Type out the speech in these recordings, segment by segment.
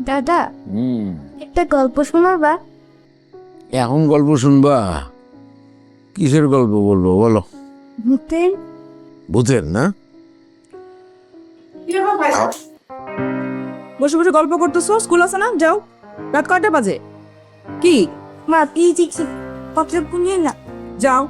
দাদা একটা গল্প শোনাবা? এখন গল্প শুনবা? কিসের গল্প বলবো বলো? ভূতের। ভূতের না? বসে বসে গল্প করতেছো, স্কুল আছে না? যাও, রাত কয়টা বাজে? কি মা প্লিজ একটু কথা শুনিয়ে না। যাও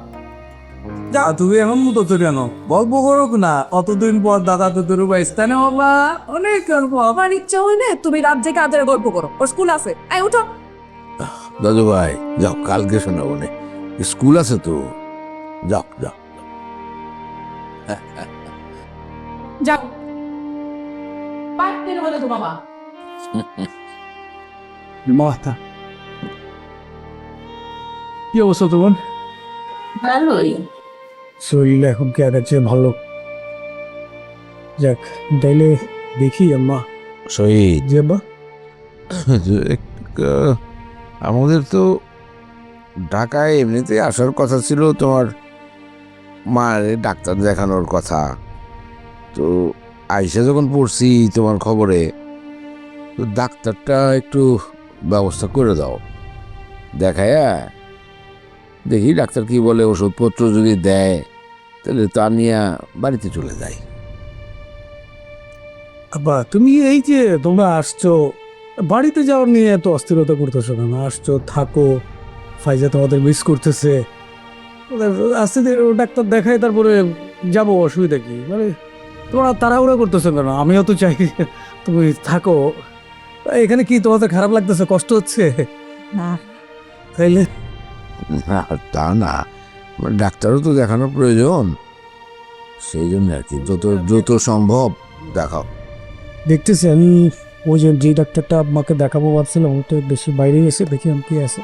যাও। তুমি এমন মতো তো কেন? গল্প করো না, কতদিন পর দাদা তো তোর স্থানে বাবা অনেক গল্প। আমার ইচ্ছা হইলে তুমি রাত জেগে আদের গল্প করো, ওর স্কুল আছে। আই উঠো। দাদু ভাই যাও, কালকে শোনাবো না, স্কুল আছে তো। যাও যাও। যাও, পাঁচ দিন হলে তো বাবা। মাথা কি অবস্থা তোমার? ভালোই। শরীর এখন কি আগের চেয়ে ভালো? যাক, তাইলে দেখি আম্মা। শহীদ, জি আব্বা। আমাদের তো ঢাকায় এমনিতে আসার কথা ছিল, তোমার মার ডাক্তার দেখানোর কথা। তো আইসা যখন পড়ছি তোমার খবরে, তো ডাক্তারটা একটু ব্যবস্থা করে দাও। দেখায়া দেখি ডাক্তার কি বলে, ওষুধপত্র যদি দেয় তাহলে তা নিয়ে বাড়িতে চলে যায়। আব্বা, তুমি এই যে তোমরা আসছো, বাড়িতে যাওয়ার নিয়ে এত অস্থিরতা করতেছো কেন? আসছো, থাকো, ফাইজা তোমাদের মিস করতেছে। আস্তে ধীরে ডাক্তার দেখায় তারপরে যাবো, অসুবিধা কি? মানে তোমরা তাড়াহুড়া করতেছো কেন? আমিও তো চাই তুমি থাকো। এখানে কি তোমাদের খারাপ লাগতেছে, কষ্ট হচ্ছে? না, তাইলে না তা না, ডাক্তারও তো দেখানোর প্রয়োজন, সেই জন্য আর কি যত দ্রুত সম্ভব দেখাও। দেখতেছি আমি ওই যে ডাক্তারটা আমাকে দেখাবো ভাবছিলাম, ওটা বেশি বাইরে এসে দেখি আমি কি আছে।